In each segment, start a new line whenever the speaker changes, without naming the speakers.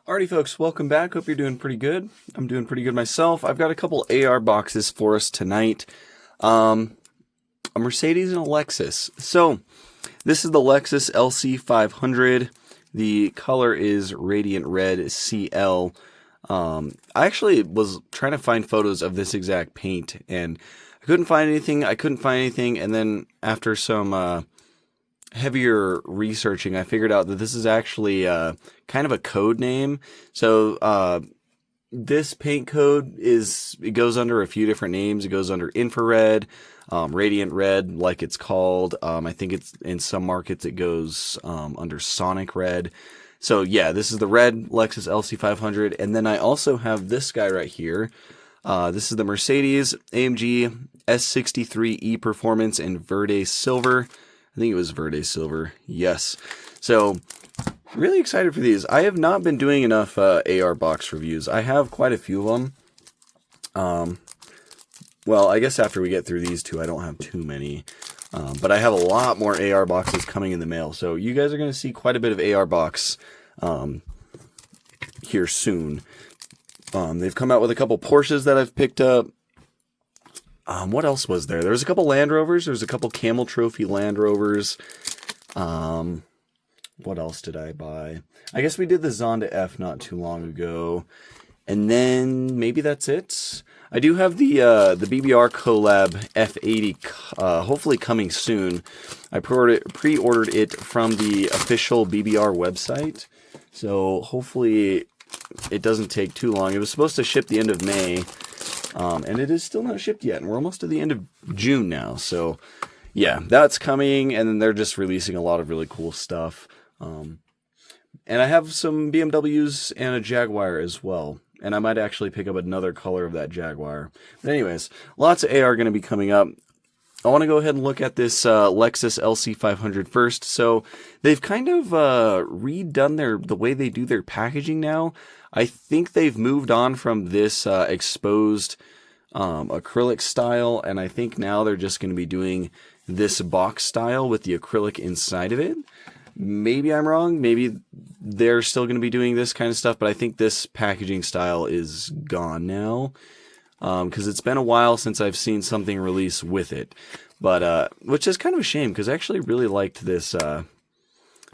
Alrighty folks, welcome back. Hope you're doing pretty good. I'm doing pretty good myself. I've got a couple AR boxes for us tonight. A Mercedes and a Lexus. So, this is the Lexus LC500. The color is Radiant Red CL. I actually was trying to find photos of this exact paint, and I couldn't find anything. And then after some heavier researching, I figured out that this is actually kind of a code name. So this paint code it goes under a few different names. It goes under infrared, radiant red, like it's called. I think it's in some markets it goes under sonic red. So yeah, this is the red Lexus LC500, and then I also have this guy right here. This is the Mercedes AMG S63 E Performance in Verde Silver. I think it was Verde Silver. Yes. So, really excited for these. I have not been doing enough AR box reviews. I have quite a few of them. Well, I guess after we get through these two, I don't have too many. But I have a lot more AR boxes coming in the mail. So, you guys are going to see quite a bit of AR box here soon. They've come out with a couple Porsches that I've picked up. What else was there? There was a couple Land Rovers. There was a couple Camel Trophy Land Rovers. What else did I buy? I guess we did the Zonda F not too long ago. And then maybe that's it. I do have the BBR Collab F80 hopefully coming soon. I pre-ordered it from the official BBR website. So hopefully it doesn't take too long. It was supposed to ship the end of May. And it is still not shipped yet, and we're almost to the end of June now. So, yeah, that's coming, and then they're just releasing a lot of really cool stuff. And I have some BMWs and a Jaguar as well, and I might actually pick up another color of that Jaguar. But anyways, lots of AR going to be coming up. I want to go ahead and look at this Lexus LC500 first. So they've kind of redone the way they do their packaging now. I think they've moved on from this exposed acrylic style, and I think now they're just going to be doing this box style with the acrylic inside of it. Maybe I'm wrong. Maybe they're still going to be doing this kind of stuff, but I think this packaging style is gone now. Because it's been a while since I've seen something release with it, but which is kind of a shame because I actually really liked this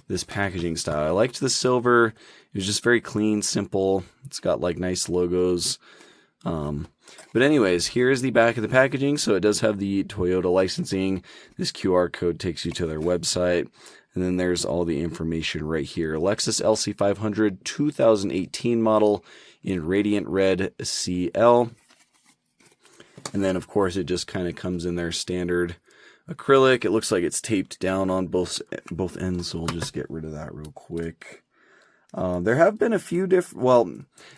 this packaging style. I liked the silver. It was just very clean, simple. It's got like nice logos. But anyways, here's the back of the packaging. So it does have the Toyota licensing. This QR code takes you to their website. And then there's all the information right here. Lexus LC500 2018 model in Radiant Red CL. And then, of course, it just kind of comes in their standard acrylic. It looks like it's taped down on both ends, so we'll just get rid of that real quick. There have been a few different... Well,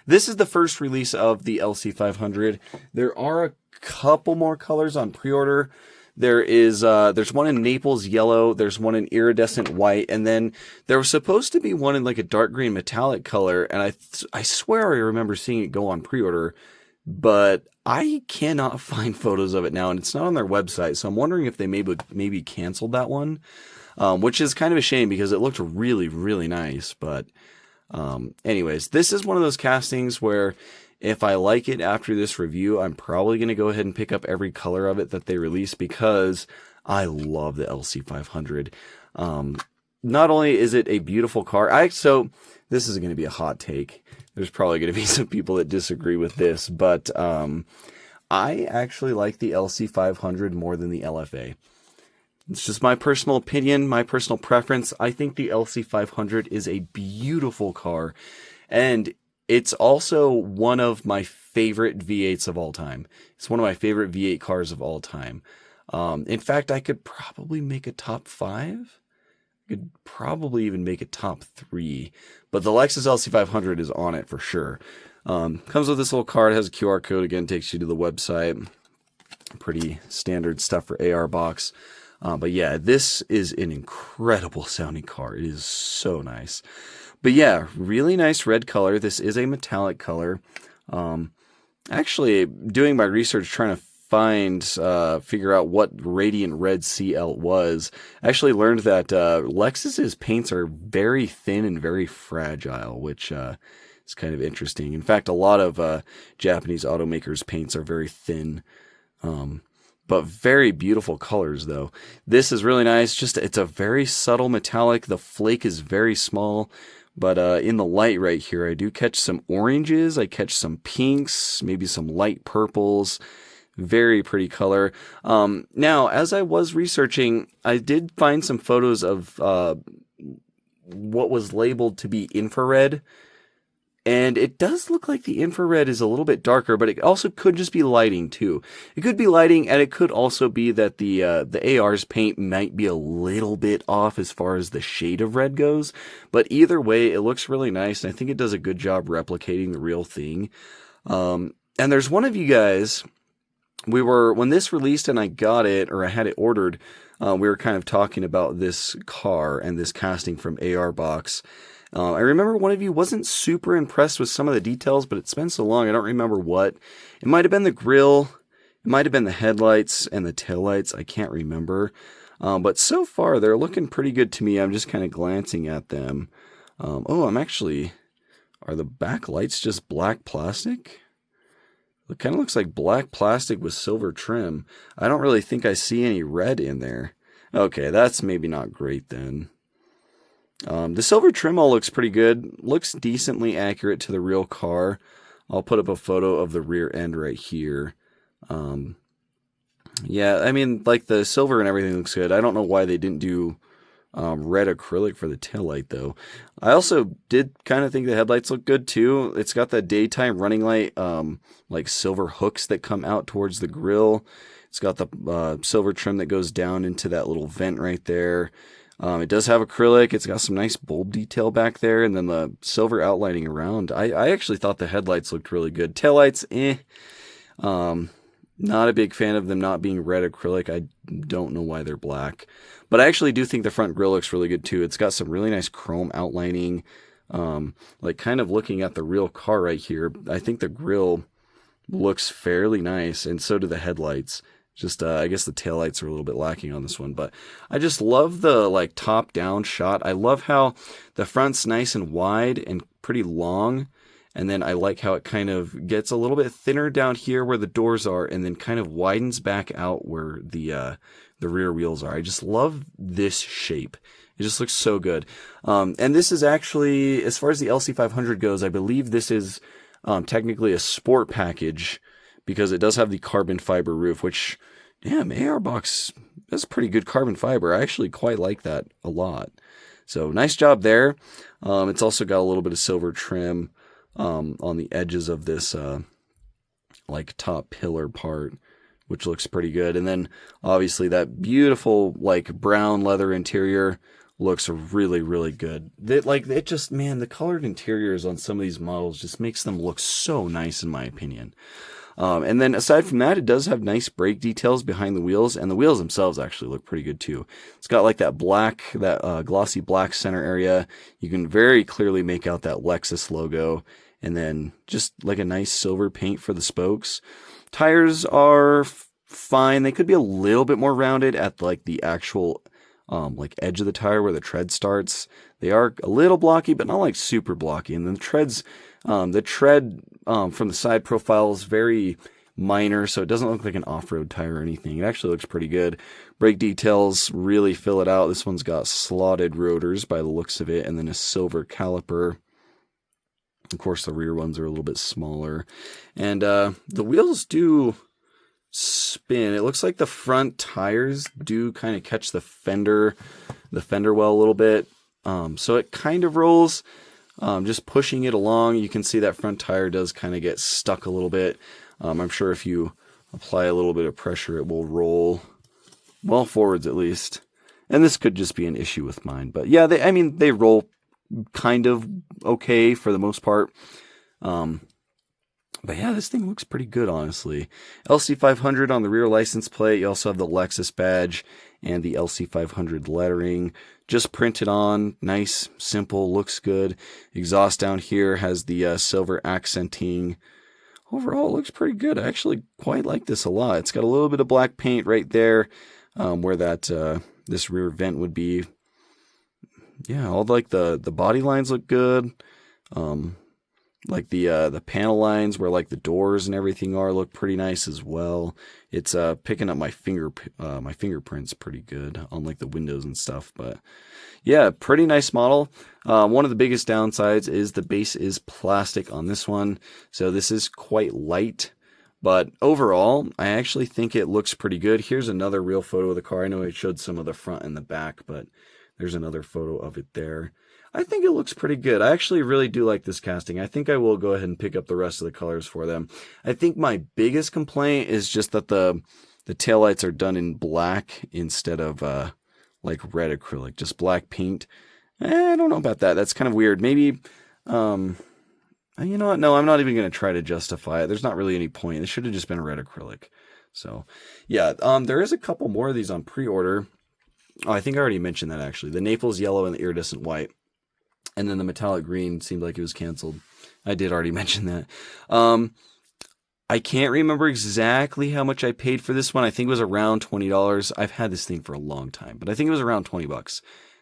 this is the first release of the LC500. There are a couple more colors on pre-order. There's one in Naples yellow, there's one in iridescent white, and then there was supposed to be one in like a dark green metallic color, and I swear I remember seeing it go on pre-order, but I cannot find photos of it now, and it's not on their website, so I'm wondering if they maybe canceled that one, which is kind of a shame because it looked really, really nice. But anyways, this is one of those castings where if I like it after this review, I'm probably going to go ahead and pick up every color of it that they release because I love the LC500. Not only is it a beautiful car, so this is going to be a hot take. There's probably going to be some people that disagree with this, but I actually like the LC500 more than the LFA. It's just my personal opinion, my personal preference. I think the LC500 is a beautiful car, and it's also one of my favorite V8s of all time. It's one of my favorite V8 cars of all time. In fact, I could probably make a top 5. Could probably even make a top 3, but the Lexus LC500 is on it for sure. Comes with this little card, has a QR code, again, takes you to the website. Pretty standard stuff for AR box. But yeah, this is an incredible sounding car. It is so nice. But yeah, really nice red color. This is a metallic color. Actually, doing my research, trying to figure out what Radiant Red CL was. I actually learned that Lexus's paints are very thin and very fragile, which It's kind of interesting. In fact, a lot of Japanese automakers' paints are very thin, but very beautiful colors, though. This is really nice. It's a very subtle metallic. The flake is very small, but in the light right here, I do catch some oranges. I catch some pinks, maybe some light purples. Very pretty color. Now, as I was researching, I did find some photos of what was labeled to be infrared. And it does look like the infrared is a little bit darker, but it also could just be lighting too. It could be lighting, and it could also be that the AR's paint might be a little bit off as far as the shade of red goes. But either way, it looks really nice, and I think it does a good job replicating the real thing. And there's one of you guys, when this released and I got it, or I had it ordered, we were kind of talking about this car and this casting from AR Box. I remember one of you wasn't super impressed with some of the details, but it's been so long, I don't remember what. It might have been the grille, it might have been the headlights and the taillights, I can't remember. But so far, they're looking pretty good to me. I'm just kind of glancing at them. Are the back lights just black plastic? It kind of looks like black plastic with silver trim. I don't really think I see any red in there. Okay, that's maybe not great then. The silver trim all looks pretty good. Looks decently accurate to the real car. I'll put up a photo of the rear end right here. Yeah, I mean, like the silver and everything looks good. I don't know why they didn't do red acrylic for the taillight though. I also did kind of think the headlights look good too. It's got that daytime running light, like silver hooks that come out towards the grille. It's got the silver trim that goes down into that little vent right there. It does have acrylic. It's got some nice bulb detail back there, and then the silver outlining around. I actually thought the headlights looked really good. Taillights, not a big fan of them not being red acrylic. I don't know why they're black. But I actually do think the front grille looks really good too. It's got some really nice chrome outlining. Like kind of looking at the real car right here, I think the grille looks fairly nice, and so do the headlights. Just, I guess the taillights are a little bit lacking on this one, but I just love the like top-down shot. I love how the front's nice and wide and pretty long, and then I like how it kind of gets a little bit thinner down here where the doors are, and then kind of widens back out where the rear wheels are. I just love this shape. It just looks so good. And this is actually, as far as the LC500 goes, I believe this is technically a sport package, because it does have the carbon fiber roof, which, damn, AR Box, that's pretty good carbon fiber. I actually quite like that a lot. So nice job there. It's also got a little bit of silver trim on the edges of this like top pillar part, which looks pretty good. And then obviously that beautiful like brown leather interior looks really, really good. It just, man, the colored interiors on some of these models just makes them look so nice in my opinion. And then aside from that, it does have nice brake details behind the wheels, and the wheels themselves actually look pretty good too. It's got like that black, glossy black center area. You can very clearly make out that Lexus logo, and then just like a nice silver paint for the spokes. Tires are fine. They could be a little bit more rounded at like the actual like edge of the tire where the tread starts. They are a little blocky, but not like super blocky. And then the tread from the side profile is very minor, so it doesn't look like an off-road tire or anything. It actually looks pretty good. Brake details really fill it out. This one's got slotted rotors by the looks of it, and then a silver caliper. Of course, the rear ones are a little bit smaller. And the wheels do spin. It looks like the front tires do kind of catch the fender well a little bit. So it kind of rolls. Just pushing it along, you can see that front tire does kind of get stuck a little bit. I'm sure if you apply a little bit of pressure, it will roll, well, forwards at least. And this could just be an issue with mine. But yeah, they roll kind of okay for the most part. But yeah, this thing looks pretty good, honestly. LC500 on the rear license plate. You also have the Lexus badge and the LC500 lettering just printed on. Nice, simple, looks good. Exhaust down here has the silver accenting. Overall, it looks pretty good. I actually quite like this a lot. It's got a little bit of black paint right there where that this rear vent would be. Yeah, all like the body lines look good. Like the panel lines where like the doors and everything are look pretty nice as well. It's picking up my fingerprints pretty good on like the windows and stuff. But yeah, pretty nice model. One of the biggest downsides is the base is plastic on this one, so this is quite light. But overall, I actually think it looks pretty good. Here's another real photo of the car. I know I showed some of the front and the back, but there's another photo of it there. I think it looks pretty good. I actually really do like this casting. I think I will go ahead and pick up the rest of the colors for them. I think my biggest complaint is just that the taillights are done in black instead of like red acrylic, just black paint. I don't know about that. That's kind of weird. Maybe, you know what? No, I'm not even going to try to justify it. There's not really any point. It should have just been red acrylic. So, yeah, there is a couple more of these on pre-order. Oh, I think I already mentioned that actually. The Naples yellow and the iridescent white. And then the metallic green seemed like it was canceled. I did already mention that. I can't remember exactly how much I paid for this one. I think it was around $20. I've had this thing for a long time, but I think it was around 20 bucks.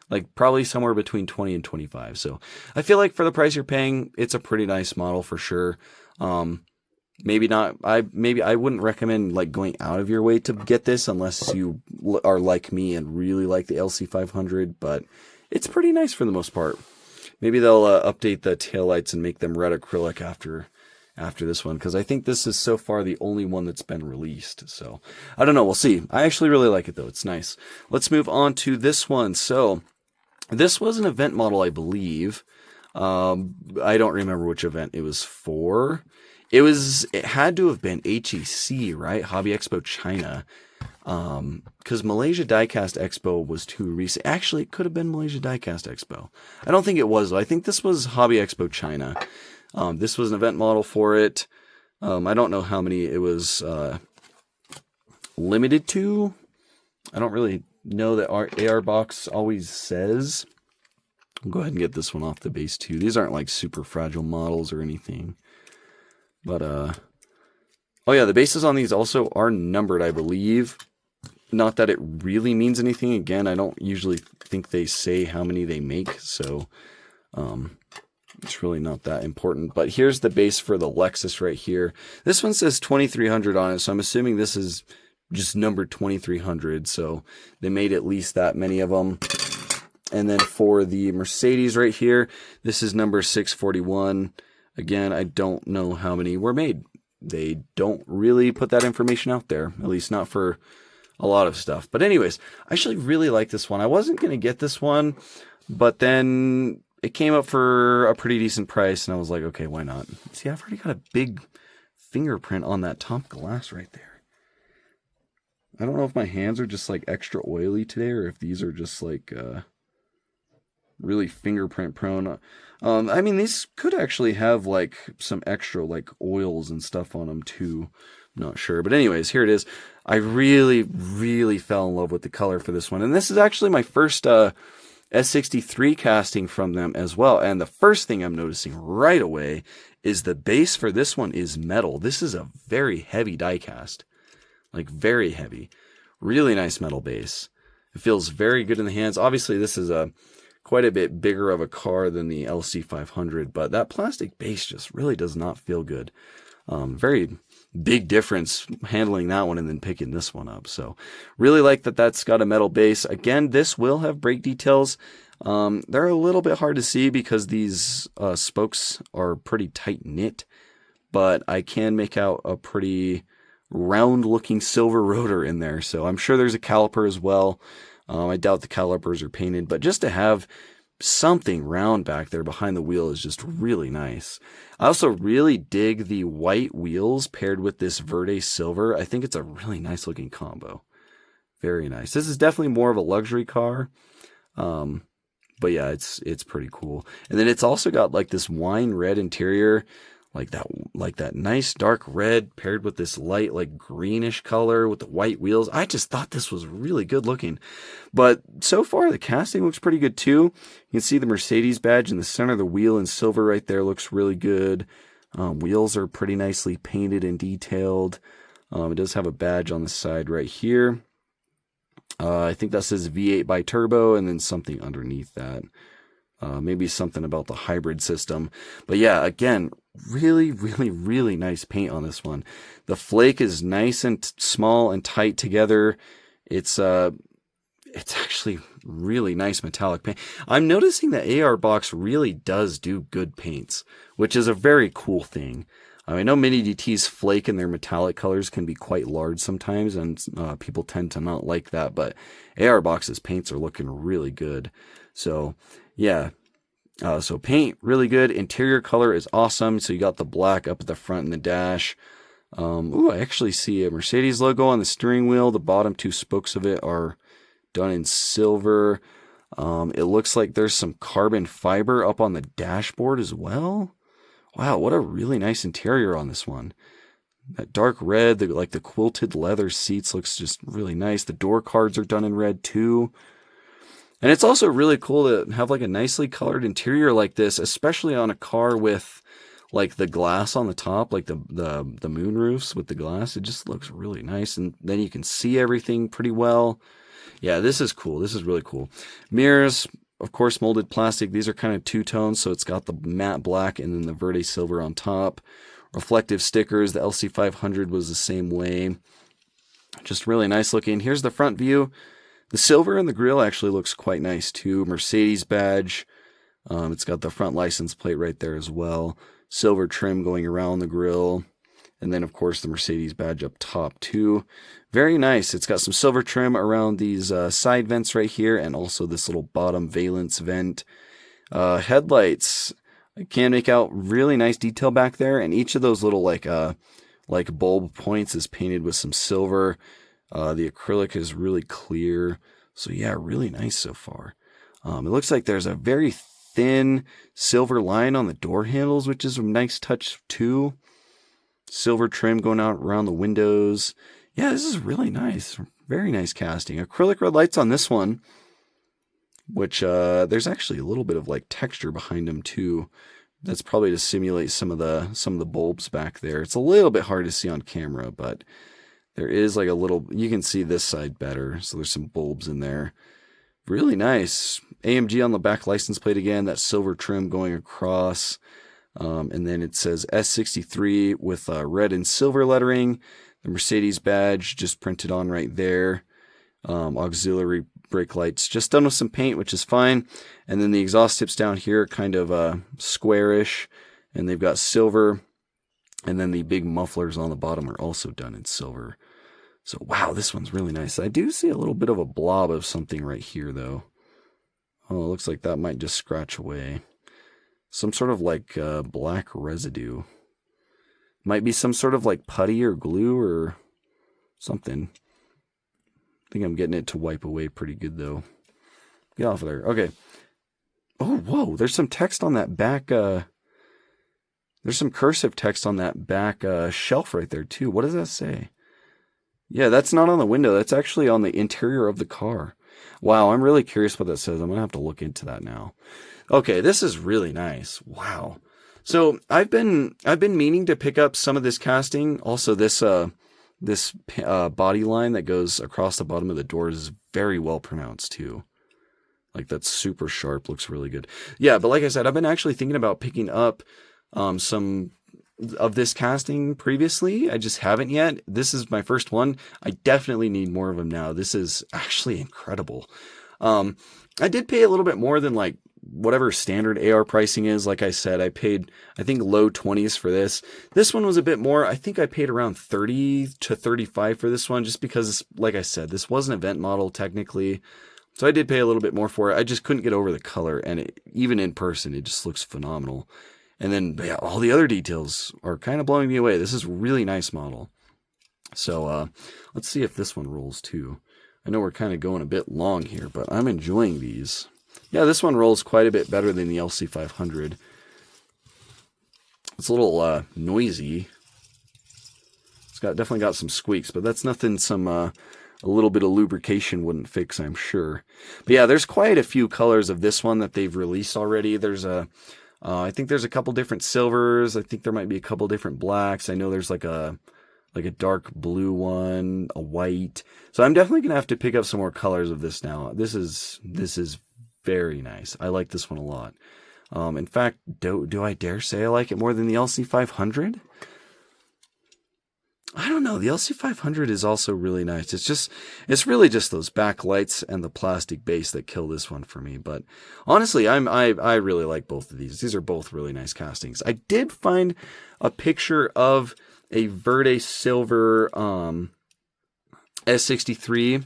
Like probably somewhere between 20 and 25. So I feel like for the price you're paying, it's a pretty nice model for sure. Maybe not. Maybe I wouldn't recommend like going out of your way to get this unless you are like me and really like the LC500, but it's pretty nice for the most part. Maybe they'll update the taillights and make them red acrylic after this one, because I think this is so far the only one that's been released. So I don't know. We'll see. I actually really like it though. It's nice. Let's move on to this one. So this was an event model, I believe. I don't remember which event it was for. It had to have been HEC, right? Hobby Expo China. Because Malaysia Diecast Expo was too recent. Actually, it could have been Malaysia Diecast Expo. I don't think it was, though. I think this was Hobby Expo China. This was an event model for it. I don't know how many it was limited to. I don't really know that our AR box always says. I'll go ahead and get this one off the base, too. These aren't like super fragile models or anything. But, oh yeah, the bases on these also are numbered, I believe. Not that it really means anything. Again, I don't usually think they say how many they make, so it's really not that important. But here's the base for the Lexus right here. This one says 2300 on it, so I'm assuming this is just numbered 2300, so they made at least that many of them. And then for the Mercedes right here, this is number 641. Again, I don't know how many were made. They don't really put that information out there, at least not for a lot of stuff. But anyways, I actually really like this one. I wasn't going to get this one, but then it came up for a pretty decent price, and I was like, okay, why not? See, I've already got a big fingerprint on that top glass right there. I don't know if my hands are just like extra oily today, or if these are just like really fingerprint prone. I mean, these could actually have like some extra like oils and stuff on them too. I'm not sure. But anyways, here it is. I really, really fell in love with the color for this one. And this is actually my first S63 casting from them as well. And the first thing I'm noticing right away is the base for this one is metal. This is a very heavy die cast. Like very heavy. Really nice metal base. It feels very good in the hands. Obviously, this is quite a bit bigger of a car than the LC500, but that plastic base just really does not feel good. Very big difference handling that one and then picking this one up. So really like that that's got a metal base. Again, this will have brake details. They're a little bit hard to see because these spokes are pretty tight knit, but I can make out a pretty round looking silver rotor in there. So I'm sure there's a caliper as well. I doubt the calipers are painted, but just to have something round back there behind the wheel is just really nice. I also really dig the white wheels paired with this Verde silver. I think it's a really nice looking combo. Very nice. This is definitely more of a luxury car. But yeah, it's pretty cool. And then it's also got like this wine red interior, like that nice dark red paired with this light like greenish color with the white wheels. I just thought this was really good looking. But so far the casting looks pretty good too. You can see the Mercedes badge in the center of the wheel in silver right there looks really good. Wheels are pretty nicely painted and detailed. It does have a badge on the side right here. I think that says V8 by turbo and then something underneath that. Maybe something about the hybrid system. But yeah, again, Really, really, really nice paint on this one. The flake is nice and small and tight together. It's actually really nice metallic paint. I'm noticing that AR Box really does do good paints, which is a very cool thing. I know mini DT's flake and their metallic colors can be quite large sometimes, and people tend to not like that, but AR Box's paints are looking really good. So, yeah. So paint, really good. Interior color is awesome. So you got the black up at the front and the dash. Ooh, I actually see a Mercedes logo on the steering wheel. The bottom two spokes of it are done in silver. It looks like there's some carbon fiber up on the dashboard as well. Wow, what a really nice interior on this one. That dark red, like the quilted leather seats looks just really nice. The door cards are done in red too. And it's also really cool to have like a nicely colored interior like this, especially on a car with like the glass on the top, like the moon roofs with the glass. It just looks really nice. And then you can see everything pretty well. Yeah, this is cool. This is really cool. Mirrors, of course, molded plastic. These are kind of two-tones, so it's got the matte black and then the Verde silver on top. Reflective stickers. The LC500 was the same way. Just really nice looking. Here's the front view. The silver in the grille actually looks quite nice too. Mercedes badge. It's got the front license plate right there as well. Silver trim going around the grille. And then, of course, the Mercedes badge up top too. Very nice. It's got some silver trim around these side vents right here, and also this little bottom valence vent. Headlights. I can make out really nice detail back there, and each of those little like bulb points is painted with some silver. The acrylic is really clear. So yeah, really nice so far. It looks like there's a very thin silver line on the door handles, which is a nice touch too. Silver trim going out around the windows. Yeah, this is really nice. Very nice casting. Acrylic red lights on this one, which there's actually a little bit of like texture behind them too. That's probably to simulate some of the bulbs back there. It's a little bit hard to see on camera, but there is like a little, you can see this side better. So there's some bulbs in there. Really nice. AMG on the back license plate again, that silver trim going across. And then it says S63 with red and silver lettering. The Mercedes badge just printed on right there. Auxiliary brake lights just done with some paint, which is fine. And then the exhaust tips down here kind of squarish. And they've got silver. And then the big mufflers on the bottom are also done in silver. So, wow, this one's really nice. I do see a little bit of a blob of something right here, though. Oh, it looks like that might just scratch away. Some sort of like black residue. Might be some sort of like putty or glue or something. I think I'm getting it to wipe away pretty good, though. Get off of there. Okay. Oh, whoa, there's some text on that back... There's some cursive text on that back shelf right there, too. What does that say? Yeah, that's not on the window. That's actually on the interior of the car. Wow, I'm really curious what that says. I'm going to have to look into that now. Okay, this is really nice. Wow. So I've been meaning to pick up some of this casting. Also, this body line that goes across the bottom of the doors is very well pronounced, too. Like, that's super sharp. Looks really good. Yeah, but like I said, I've been actually thinking about picking up some of this casting previously. I just haven't yet. This is my first one. I definitely need more of them now. This is actually incredible. I did pay a little bit more than like whatever standard AR pricing is. Like I said, I paid, I think, low 20s for this. This one was a bit more. I think I paid around 30 to 35 for this one, just because, like I said, this was an event model technically. So I did pay a little bit more for it. I just couldn't get over the color, and even in person, it just looks phenomenal. And then yeah, all the other details are kind of blowing me away. This is a really nice model. So let's see if this one rolls too. I know we're kind of going a bit long here, but I'm enjoying these. Yeah, this one rolls quite a bit better than the LC500. It's a little noisy. It's definitely got some squeaks, but that's nothing a little bit of lubrication wouldn't fix, I'm sure. But yeah, there's quite a few colors of this one that they've released already. There's I think there's a couple different silvers. I think there might be a couple different blacks. I know there's like a dark blue one, a white. So I'm definitely going to have to pick up some more colors of this now. This is very nice. I like this one a lot. In fact, do I dare say I like it more than the LC500? I don't know. The LC500 is also really nice. It's really just those backlights and the plastic base that kill this one for me. But honestly, I really like both of these. These are both really nice castings. I did find a picture of a Verde silver S63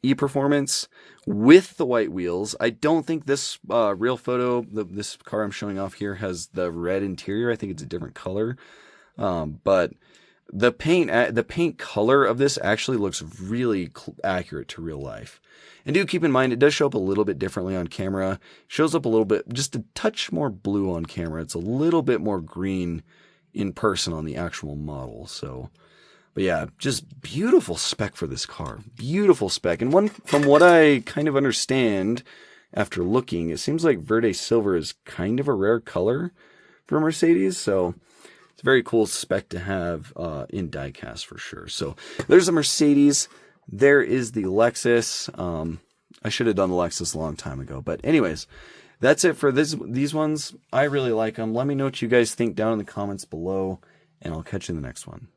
E-Performance with the white wheels. I don't think this real photo, this car I'm showing off here, has the red interior. I think it's a different color. But the paint color of this actually looks really accurate to real life. And do keep in mind, it does show up a little bit differently on camera. It shows up a little bit, just a touch more blue on camera. It's a little bit more green in person on the actual model. So, but yeah, just beautiful spec for this car. Beautiful spec. And from what I kind of understand after looking, it seems like Verde Silver is kind of a rare color for Mercedes. So it's a very cool spec to have in diecast for sure. So there's a Mercedes. There is the Lexus. I should have done the Lexus a long time ago. But anyways, that's it for these ones. I really like them. Let me know what you guys think down in the comments below, and I'll catch you in the next one.